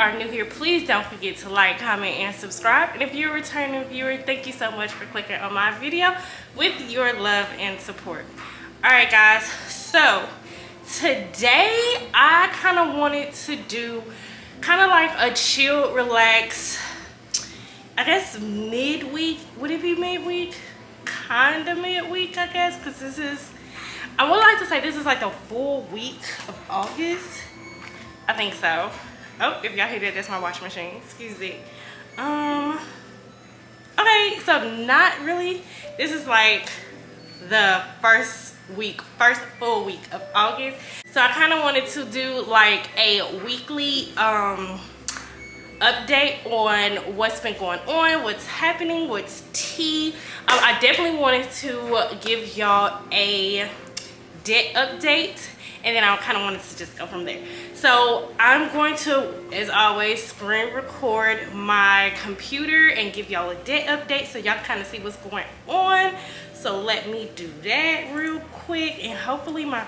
are new here, please don't forget to like, comment, and subscribe. And if you're a returning viewer, thank you so much for clicking on my video with your love and support. Alright guys, so today I kind of wanted to do kind of like a chill, relax, I guess midweek. Would it be midweek? Kind of midweek, I guess, because this is, I would like to say this is like the full week of August. I think so. Oh, if y'all hear that, that's my washing machine. Excuse me. Okay, so not really. This is like the first full week of August. So I kind of wanted to do like a weekly update on what's been going on, what's happening, what's tea. I definitely wanted to give y'all a debt update, and then I kind of wanted to just go from there. So I'm going to, as always, screen record my computer and give y'all a debt update so y'all kind of see what's going on. So let me do that real quick, and hopefully my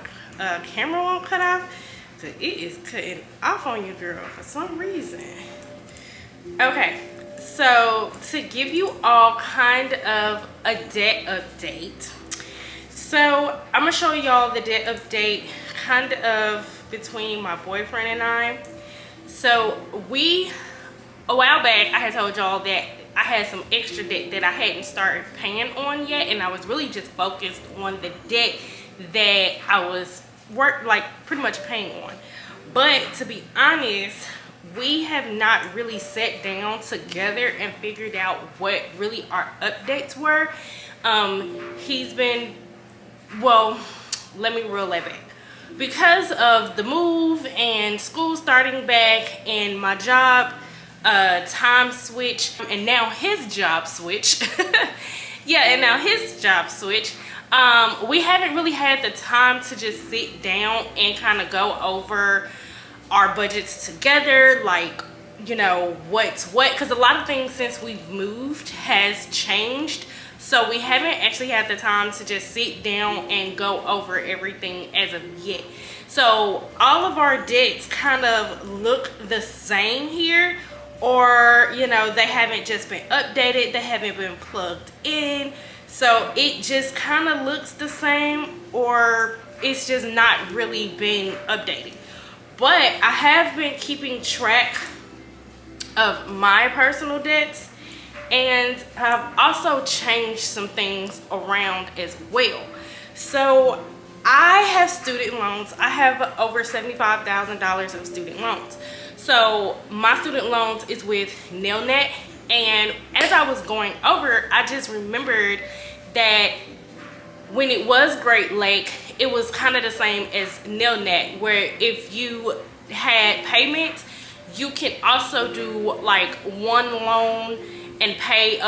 camera won't cut off, because it is cutting off on you, girl, for some reason. Okay, so to give you all kind of a debt update, so I'm gonna show y'all the debt update kind of between my boyfriend and I. So a while back, I had told y'all that I had some extra debt that I hadn't started paying on yet, and I was really just focused on the debt that I was pretty much paying on. But to be honest, we have not really sat down together and figured out what really our updates were. He's been, well, let me reel that back. Because of the move and school starting back and my job time switch, and now his job switch. Yeah, and now his job switch. We haven't really had the time to just sit down and kind of go over our budgets together, like, you know, what's what, because a lot of things since we've moved has changed. So we haven't actually had the time to just sit down and go over everything as of yet. So all of our debts kind of look the same here, or, you know, they haven't just been updated, they haven't been plugged in. So it just kind of looks the same, or it's just not really been updated. But I have been keeping track of my personal debts, and I've also changed some things around as well. So I have student loans. I have over $75,000 of student loans. So my student loans is with Nelnet, and as I was going over, I just remembered that when it was Great Lake, it was kind of the same as Nelnet, where if you had payments, you can also do like one loan and pay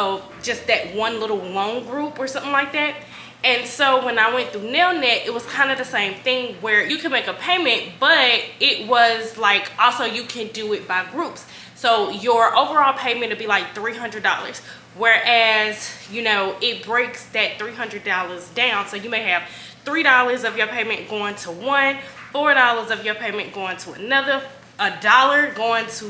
just that one little loan group or something like that. And so when I went through Nelnet, it was kind of the same thing, where you can make a payment, but it was like also you can do it by groups. So your overall payment would be like $300. Whereas, you know, it breaks that $300 down. So you may have $3 of your payment going to one, $4 of your payment going to another, $1 going to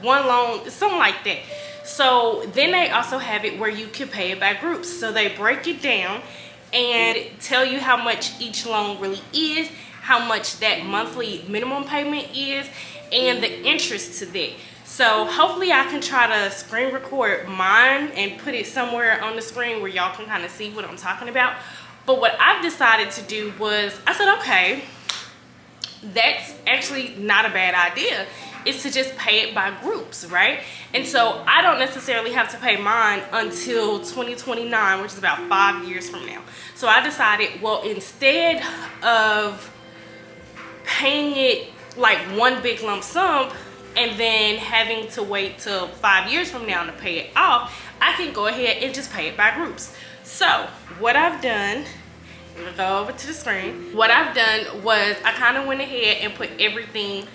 one loan, something like that. So then they also have it where you can pay it by groups. So they break it down and tell you how much each loan really is, how much that monthly minimum payment is, and the interest to that. So hopefully I can try to screen record mine and put it somewhere on the screen where y'all can kind of see what I'm talking about. But what I've decided to do was, I said, okay, that's actually not a bad idea, is to just pay it by groups, right? And so I don't necessarily have to pay mine until 2029, which is about 5 years from now. So I decided, well, instead of paying it like one big lump sum and then having to wait till 5 years from now to pay it off, I can go ahead and just pay it by groups. So what I've done, I'm gonna go over to the screen. What I've done was I kind of went ahead and put everything,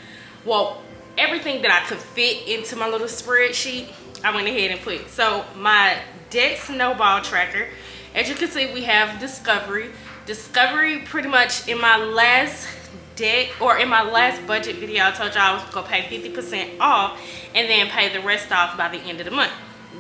well, everything that I could fit into my little spreadsheet, I went ahead and put. So my debt snowball tracker, as you can see, we have Discovery. Discovery, pretty much in my last debt, or in my last budget video I told y'all I was gonna pay 50% off and then pay the rest off by the end of the month.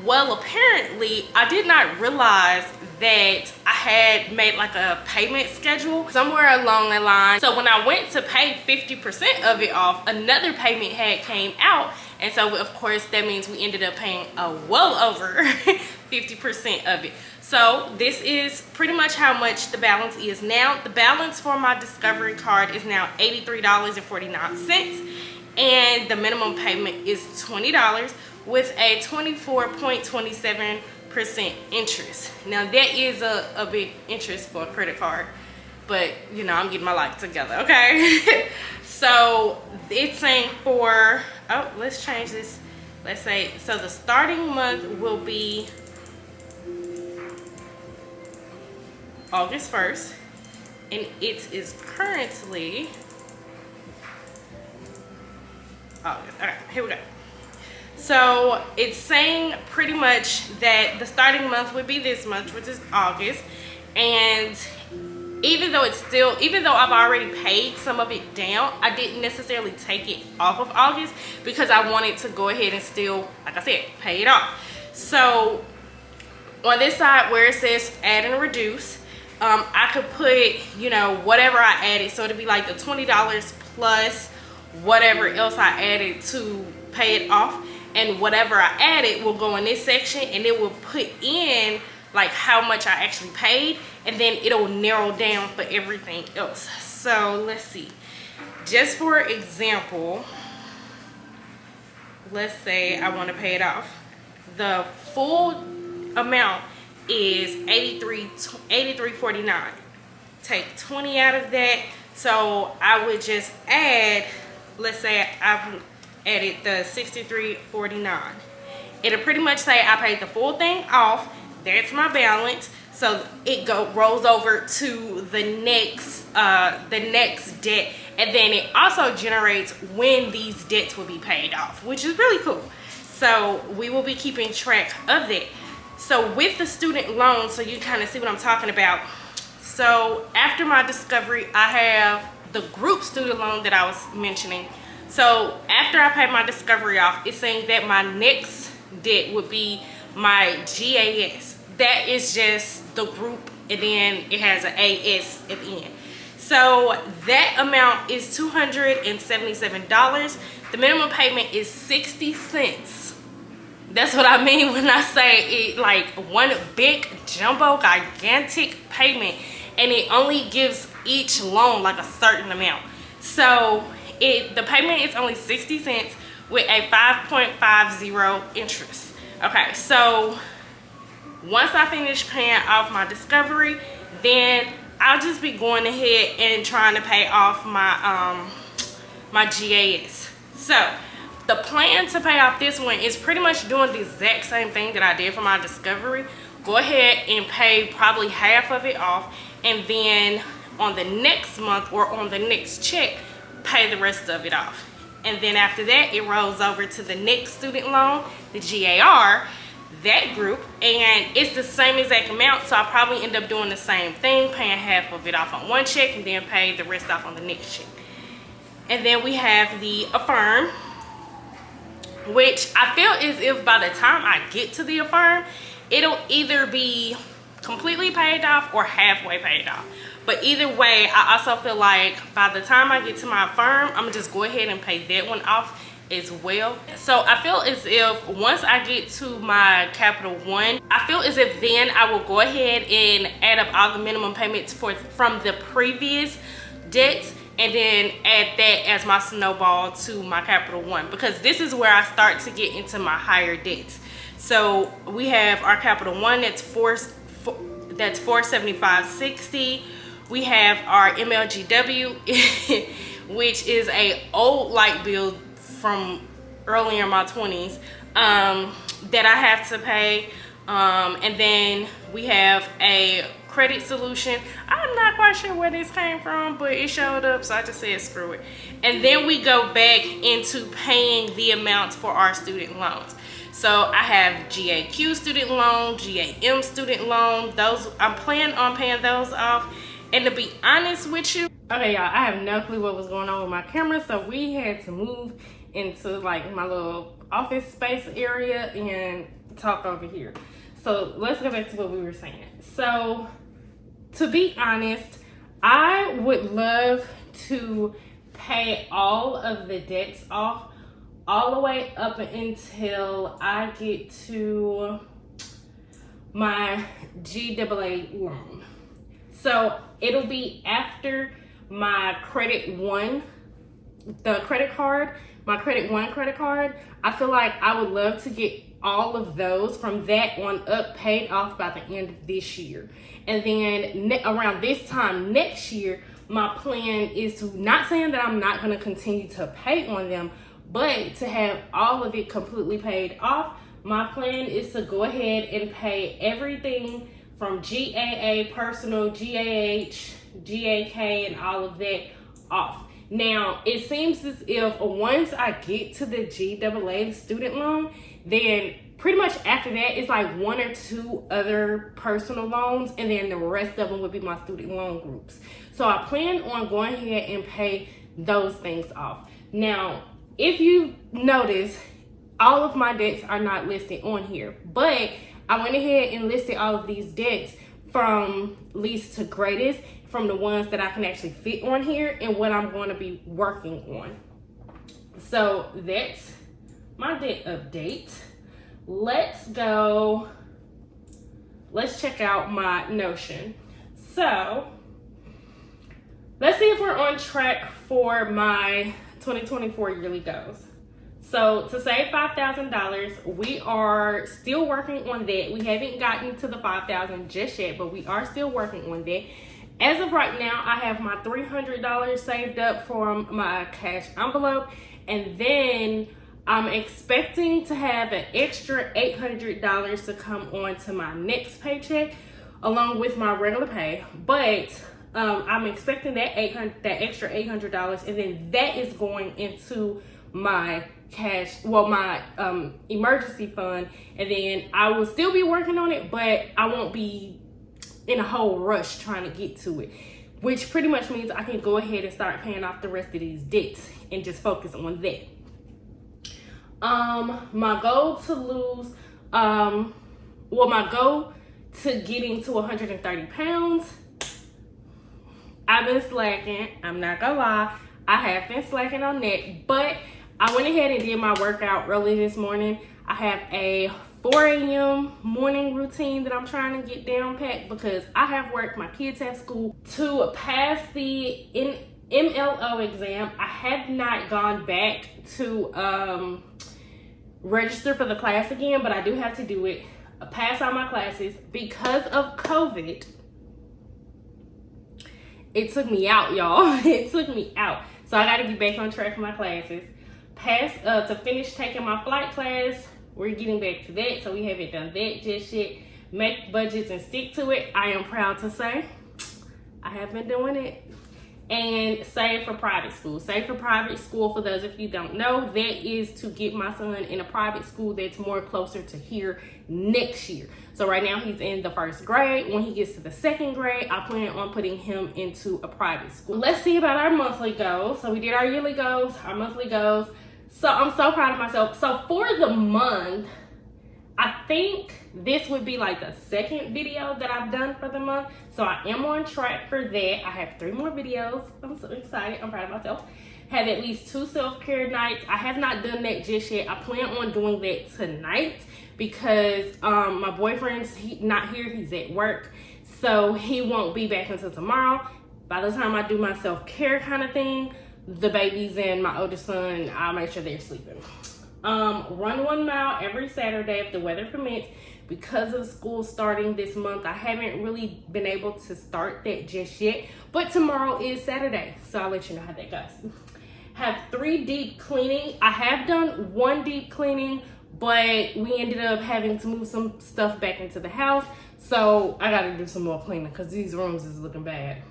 Well, apparently I did not realize that I had made like a payment schedule somewhere along the line. So when I went to pay 50% of it off, another payment had came out, and so of course that means we ended up paying well over 50% of it. So this is pretty much how much the balance is now. The balance for my Discovery card is now $83.49, and the minimum payment is $20 with a 24.27% interest. Now that is a big interest for a credit card, but you know, I'm getting my life together, okay? So it's saying for, oh, let's change this. Let's say, so the starting month will be August 1st, and it is currently August. Okay, here we go. So it's saying pretty much that the starting month would be this month, which is August, and even though I've already paid some of it down, I didn't necessarily take it off of August because I wanted to go ahead and still, like I said, pay it off. So on this side where it says add and reduce, I could put, you know, whatever I added, so it'd be like the $20 plus whatever else I added to pay it off, and whatever I added will go in this section, and it will put in like how much I actually paid, and then it'll narrow down for everything else. So let's see, just for example, let's say I want to pay it off. The full amount is $83.49. Take 20 out of that, so I would just add, let's say I've added the $63.49. It'll pretty much say I paid the full thing off. That's my balance. So it rolls over to the next debt, and then it also generates when these debts will be paid off, which is really cool. So we will be keeping track of that. So with the student loan, so you kind of see what I'm talking about. So after my Discovery, I have the group student loan that I was mentioning. So after I pay my Discovery off, it's saying that my next debt would be my GAS. That is just the group, and then it has an AS at the end. So that amount is $277. The minimum payment is 60 cents. That's what I mean when I say it, like one big jumbo gigantic payment, and it only gives each loan like a certain amount. So the payment is only 60 cents with a 5.50 interest. Okay, so once I finish paying off my Discovery, then I'll just be going ahead and trying to pay off my my GAS. So the plan to pay off this one is pretty much doing the exact same thing that I did for my Discovery. Go ahead and pay probably half of it off, and then on the next month or on the next check, pay the rest of it off. And then after that, it rolls over to the next student loan, the GAR, that group, and it's the same exact amount. So I'll probably end up doing the same thing, paying half of it off on one check and then pay the rest off on the next check. And then we have the Affirm, which I feel as if by the time I get to the Affirm, it'll either be completely paid off or halfway paid off. But either way, I also feel like by the time I get to my Affirm, I'm gonna just go ahead and pay that one off as well. So I feel as if once I get to my Capital One, I feel as if then I will go ahead and add up all the minimum payments from the previous debts, and then add that as my snowball to my Capital One, because this is where I start to get into my higher debts. So we have our Capital One, that's $475.60. We have our MLGW, which is a old light bill from early in my 20s that I have to pay. And then we have a credit solution. I'm not quite sure where this came from, but it showed up, so I just said screw it. And then we go back into paying the amounts for our student loans. So I have GAQ student loan, GAM student loan. Those I'm planning on paying those off. And to be honest with you, Okay, y'all, I have no clue what was going on with my camera, so we had to move into like my little office space area and talk over here. So let's go back to what we were saying. So to be honest, I would love to pay all of the debts off all the way up until I get to my GAA loan. So it'll be after my credit one, the credit card, my credit one credit card. I feel like I would love to get all of those from that on up paid off by the end of this year. And then around this time next year, my plan is to, not saying that I'm not going to continue to pay on them, but to have all of it completely paid off. My plan is to go ahead and pay everything from GAA, personal, GAH, GAK, and all of that off. Now, it seems as if once I get to the GAA, the student loan, then pretty much after that, it's like one or two other personal loans, and then the rest of them would be my student loan groups. So I plan on going ahead and pay those things off. Now, if you notice, all of my debts are not listed on here, but I went ahead and listed all of these debts from least to greatest, from the ones that I can actually fit on here and what I'm going to be working on. So that's my debt update. Let's check out my Notion. So let's see if we're on track for my 2024 yearly goals. So to save $5,000, we are still working on that. We haven't gotten to the $5,000 just yet, but we are still working on that. As of right now, I have my $300 saved up from my cash envelope, and then I'm expecting to have an extra $800 to come on to my next paycheck along with my regular pay. But I'm expecting that extra $800, and then that is going into my my emergency fund, and then I will still be working on it, but I won't be in a whole rush trying to get to it, which pretty much means I can go ahead and start paying off the rest of these debts and just focus on that. My goal to lose, my goal to getting to 130 pounds, I've been slacking. I'm not gonna lie, I have been slacking on that, but I went ahead and did my workout early this morning. I have a 4 a.m. morning routine that I'm trying to get down pat because I have work, my kids have school. To pass the MLO exam, I have not gone back to register for the class again, but I do have to do it. Pass all my classes. Because of COVID, it took me out, y'all. It took me out. So I got to get back on track for my classes. To finish taking my flight class, we're getting back to that, so we haven't done that just yet. Make budgets and stick to it. I am proud to say I have been doing it. And save for private school. Save for private school, for those of you who don't know, that is to get my son in a private school that's more closer to here next year. So right now he's in the 1st grade. When he gets to the 2nd grade, I plan on putting him into a private school. Let's see about our monthly goals. So we did our yearly goals, our monthly goals. So I'm so proud of myself. So for the month, I think this would be like the 2nd video that I've done for the month. So I am on track for that. I have 3 more videos. I'm so excited. I'm proud of myself. Have at least 2 self-care nights. I have not done that just yet. I plan on doing that tonight because my boyfriend's not here. He's at work. So he won't be back until tomorrow. By the time I do my self-care kind of thing, the babies and my oldest son, I'll make sure they're sleeping. Run 1 mile every Saturday if the weather permits. Because of school starting this month, I haven't really been able to start that just yet, but tomorrow is Saturday, so I'll let you know how that goes. Have 3 deep cleaning. I have done 1 deep cleaning, but we ended up having to move some stuff back into the house, so I gotta do some more cleaning because these rooms is looking bad.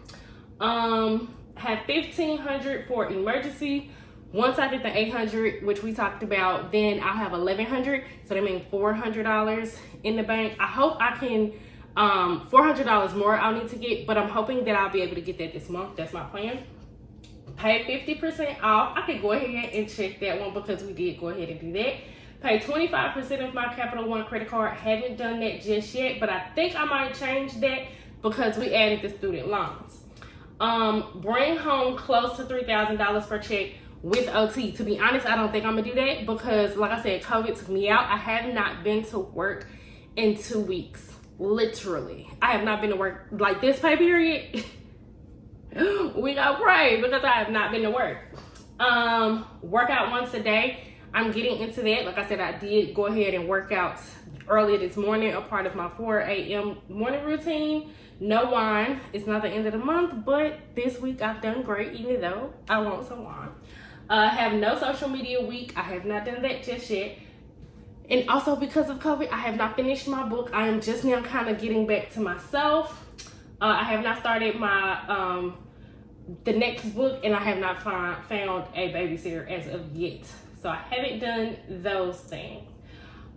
Have $1,500 for emergency. Once I get the $800, which we talked about, then I'll have $1,100. So that means $400 in the bank. I hope I can $400 more I'll need to get, but I'm hoping that I'll be able to get that this month. That's my plan. Pay 50% off. I could go ahead and check that one because we did go ahead and do that. Pay 25% of my Capital One credit card. Haven't done that just yet, but I think I might change that because we added the student loans. Bring home close to $3,000 per check with OT. To be honest, I don't think I'm gonna do that because, like I said, COVID took me out. I have not been to work in 2 weeks. Literally, I have not been to work like this pay period. We gotta pray because I have not been to work. Workout once a day. I'm getting into that. Like I said, I did go ahead and work out earlier this morning, a part of my 4 a.m. morning routine. No wine. It's not the end of the month, but this week I've done great, even though I want some wine. Have no social media week. I have not done that just yet. And also because of COVID, I have not finished my book. I am just now kind of getting back to myself. I have not started my the next book, and I have not found a babysitter as of yet. So I haven't done those things.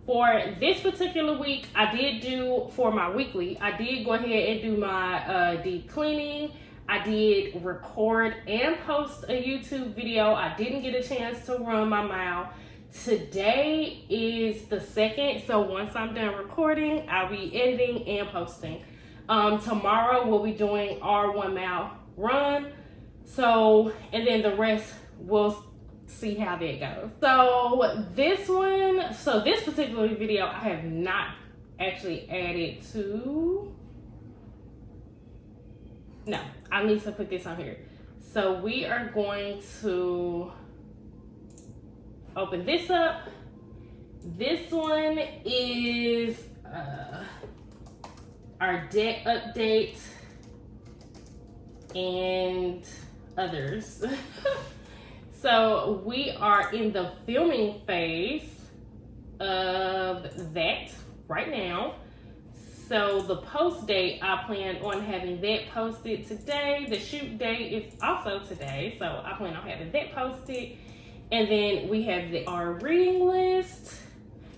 For this particular week, I did do, for my weekly, I did go ahead and do my deep cleaning. I did record and post a YouTube video. I didn't get a chance to run my mile. Today is the 2nd, so once I'm done recording, I'll be editing and posting. Tomorrow we'll be doing our 1 mile run. So, and then the rest we'll see how that goes. So this particular video I have not actually added to. No, I need to put this on here. So we are going to open this up. This one is our debt update and others. So we are in the filming phase of that right now. So the post date, I plan on having that posted today. The shoot date is also today, so I plan on having that posted. And then we have our reading list.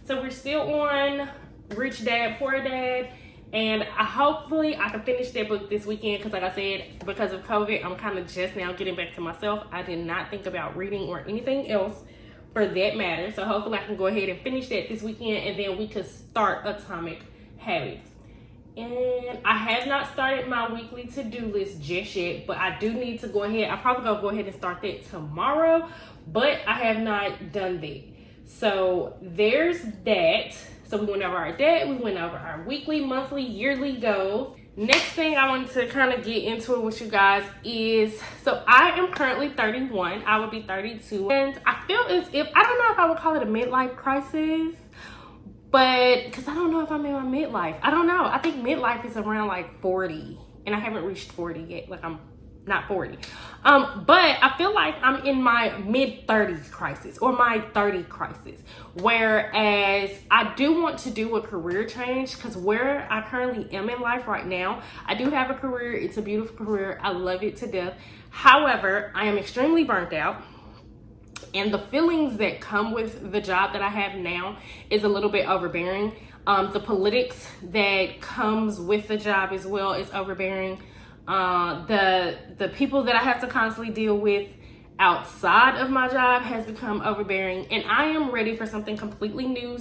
So we're still on Rich Dad, Poor Dad. And hopefully I can finish that book this weekend because, like I said, because of COVID, I'm kind of just now getting back to myself. I did not think about reading or anything else for that matter. So hopefully I can go ahead and finish that this weekend, and then we could start Atomic Habits. And I have not started my weekly to-do list just yet, but I do need to go ahead. I'll probably go ahead and start that tomorrow, but I have not done that. So there's that. So we went over our debt, we went over our weekly, monthly, yearly goals. Next thing I wanted to kind of get into it with you guys is, so I am currently 31, I would be 32. And I feel as if, I don't know if I would call it a midlife crisis, but, because I don't know if I'm in my midlife. I don't know. I think midlife is around like 40, and I haven't reached 40 yet. Like, I'm not 40. But I feel like I'm in my mid-30s crisis, or my 30 crisis. Whereas I do want to do a career change, because where I currently am in life right now, I do have a career. It's a beautiful career. I love it to death. However, I am extremely burnt out. And the feelings that come with the job that I have now is a little bit overbearing. The politics that comes with the job as well is overbearing. The people that I have to constantly deal with outside of my job has become overbearing, and I am ready for something completely new,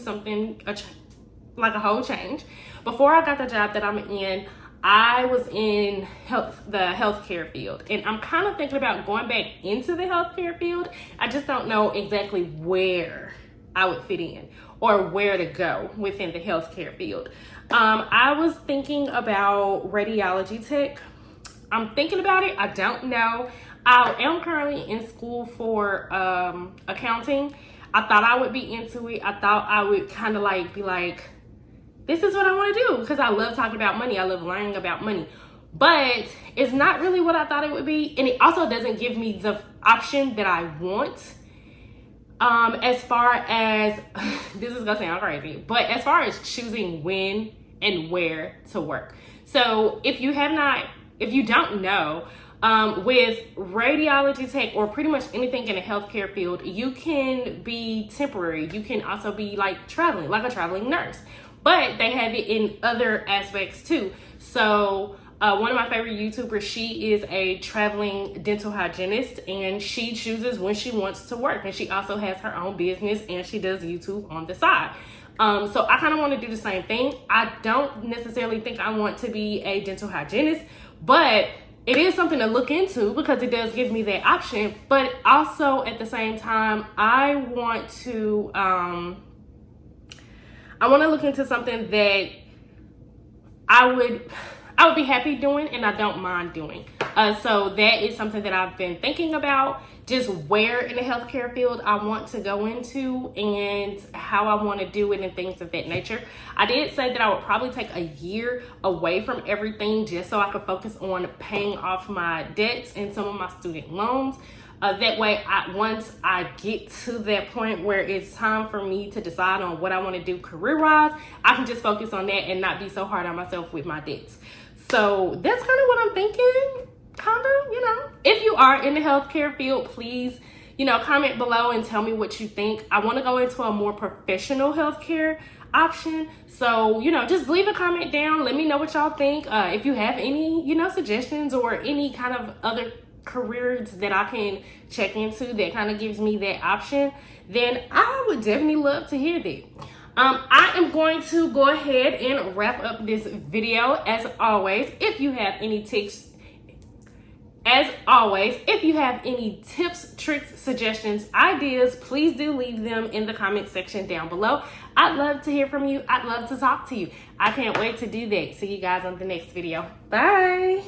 like a whole change. Before I got the job that I'm in, I was in the healthcare field, and I'm kind of thinking about going back into the healthcare field. I just don't know exactly where I would fit in or where to go within the healthcare field. I was thinking about radiology tech. I'm thinking about it. I don't know. I am currently in school for accounting. I thought I would be into it. I thought I would kind of like be like, this is what I want to do, because I love talking about money. I love learning about money. But it's not really what I thought it would be. And it also doesn't give me the option that I want. As far as, this is going to sound crazy, but as far as choosing when and where to work. So if you don't know, with radiology tech or pretty much anything in the healthcare field, you can be temporary. You can also be like traveling, like a traveling nurse. but they have it in other aspects too. So one of my favorite YouTubers, she is a traveling dental hygienist, and she chooses when she wants to work, and she also has her own business, and she does YouTube on the side. So I kind of want to do the same thing. I don't necessarily think I want to be a dental hygienist, but it is something to look into because it does give me that option. But also at the same time, I want to look into something that I would be happy doing and I don't mind doing. So that is something that I've been thinking about, just where in the healthcare field I want to go into and how I want to do it and things of that nature. I did say that I would probably take a year away from everything just so I could focus on paying off my debts and some of my student loans. That way, once I get to that point where it's time for me to decide on what I want to do career-wise, I can just focus on that and not be so hard on myself with my debts. So that's kind of what I'm thinking, If you are in the healthcare field, please, comment below and tell me what you think. I want to go into a more professional healthcare option. So, just leave a comment down. Let me know what y'all think. If you have any, suggestions or any kind of other careers that I can check into that kind of gives me that option, then I would definitely love to hear that. I am going to go ahead and wrap up this video. As always, if you have any tips, tricks, suggestions, ideas, please do leave them in the comment section down below. I'd love to hear from you. I'd love to talk to you. I can't wait to do that. See you guys on the next video. Bye.